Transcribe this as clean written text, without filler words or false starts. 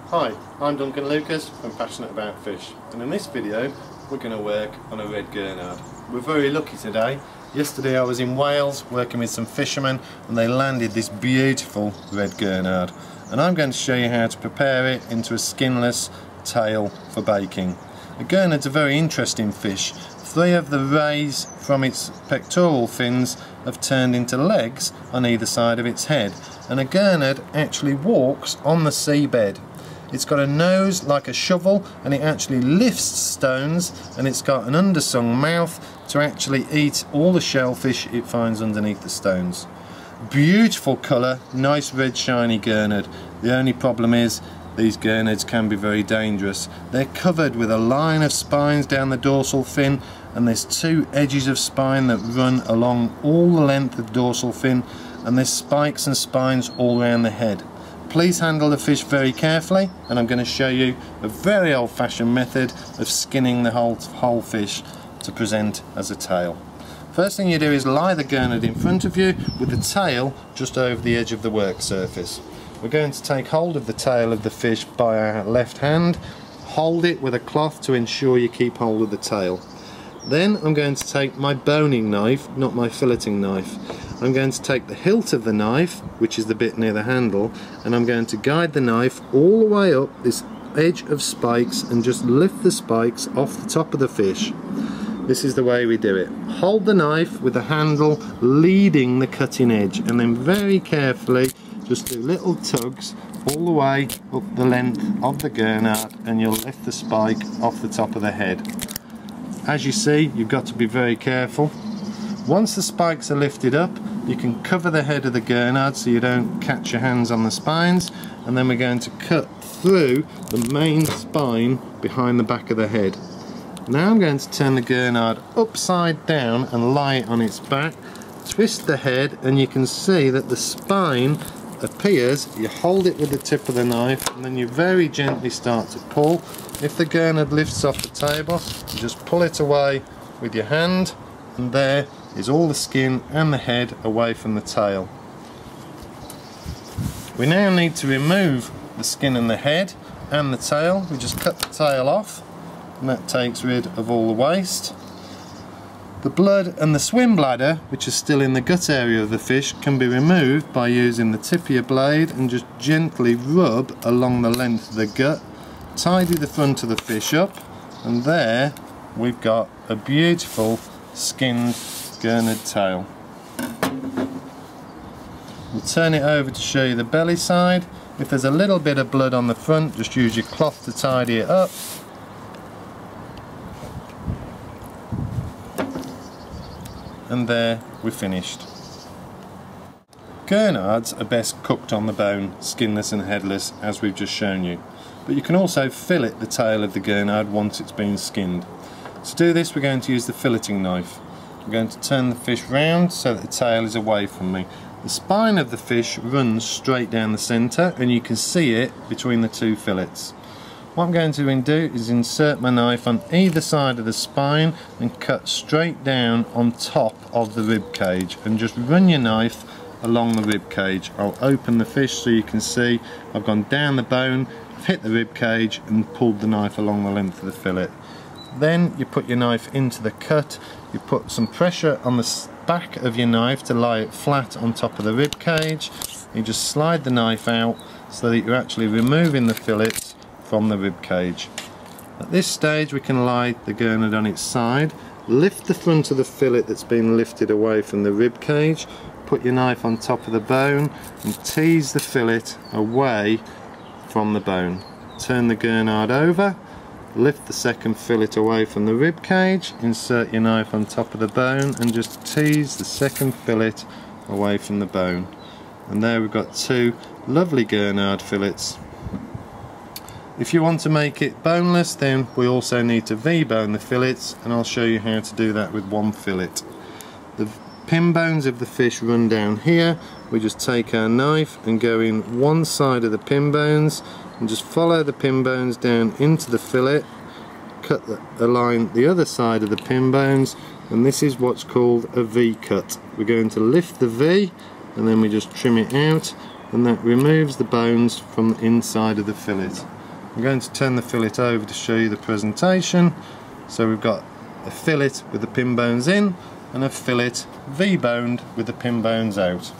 Hi, I'm Duncan Lucas from Passionate About Fish, and in this video we're going to work on a red gurnard. We're very lucky today. Yesterday I was in Wales working with some fishermen and they landed this beautiful red gurnard, and I'm going to show you how to prepare it into a skinless tail for baking. A gurnard's a very interesting fish. 3 of the rays from its pectoral fins have turned into legs on either side of its head, and a gurnard actually walks on the seabed. It's got a nose like a shovel and it actually lifts stones, and it's got an undersung mouth to actually eat all the shellfish it finds underneath the stones. Beautiful colour, nice red shiny gurnard. The only problem is these gurnards can be very dangerous. They're covered with a line of spines down the dorsal fin, and there's 2 edges of spine that run along all the length of the dorsal fin, and there's spikes and spines all around the head. Please handle the fish very carefully, and I'm going to show you a very old-fashioned method of skinning the whole fish to present as a tail. First thing you do is lie the gurnard in front of you with the tail just over the edge of the work surface. We're going to take hold of the tail of the fish by our left hand, hold it with a cloth to ensure you keep hold of the tail. Then I'm going to take my boning knife, not my filleting knife. I'm going to take the hilt of the knife, which is the bit near the handle, and I'm going to guide the knife all the way up this edge of spikes and just lift the spikes off the top of the fish. This is the way we do it. Hold the knife with the handle leading the cutting edge, and then very carefully just do little tugs all the way up the length of the gurnard, and you'll lift the spike off the top of the head. As you see, you've got to be very careful. Once the spikes are lifted up, you can cover the head of the gurnard so you don't catch your hands on the spines, and then we're going to cut through the main spine behind the back of the head. Now I'm going to turn the gurnard upside down and lie it on its back, twist the head, and you can see that the spine appears. You hold it with the tip of the knife, and then you very gently start to pull. If the gurnard lifts off the table, you just pull it away with your hand, and there is all the skin and the head away from the tail. We now need to remove the skin and the head and the tail. We just cut the tail off, and that takes rid of all the waste. The blood and the swim bladder, which is still in the gut area of the fish, can be removed by using the tip of your blade and just gently rub along the length of the gut. Tidy the front of the fish up, and there we've got a beautiful skinned gurnard tail. We'll turn it over to show you the belly side. If there's a little bit of blood on the front, just use your cloth to tidy it up. And there we're finished. Gurnards are best cooked on the bone, skinless and headless, as we've just shown you. But you can also fillet the tail of the gurnard once it's been skinned. To do this, we're going to use the filleting knife. I'm going to turn the fish round so that the tail is away from me. The spine of the fish runs straight down the centre, and you can see it between the 2 fillets. What I'm going to do is insert my knife on either side of the spine and cut straight down on top of the rib cage, and just run your knife along the rib cage. I'll open the fish so you can see I've gone down the bone, I've hit the rib cage and pulled the knife along the length of the fillet. Then you put your knife into the cut, you put some pressure on the back of your knife to lie it flat on top of the rib cage. You just slide the knife out so that you're actually removing the fillets from the rib cage. At this stage we can lie the gurnard on its side, lift the front of the fillet that's been lifted away from the rib cage, put your knife on top of the bone and tease the fillet away from the bone. Turn the gurnard over, lift the second fillet away from the rib cage, insert your knife on top of the bone and just tease the second fillet away from the bone. And there we've got 2 lovely gurnard fillets. If you want to make it boneless, then we also need to V-bone the fillets, and I'll show you how to do that with 1 fillet. The pin bones of the fish run down here. We just take our knife and go in one side of the pin bones and just follow the pin bones down into the fillet, cut the line the other side of the pin bones, and this is what's called a V cut. We're going to lift the V and then we just trim it out and that removes the bones from the inside of the fillet. I'm going to turn the fillet over to show you the presentation. So we've got a fillet with the pin bones in and a fillet V-boned with the pin bones out.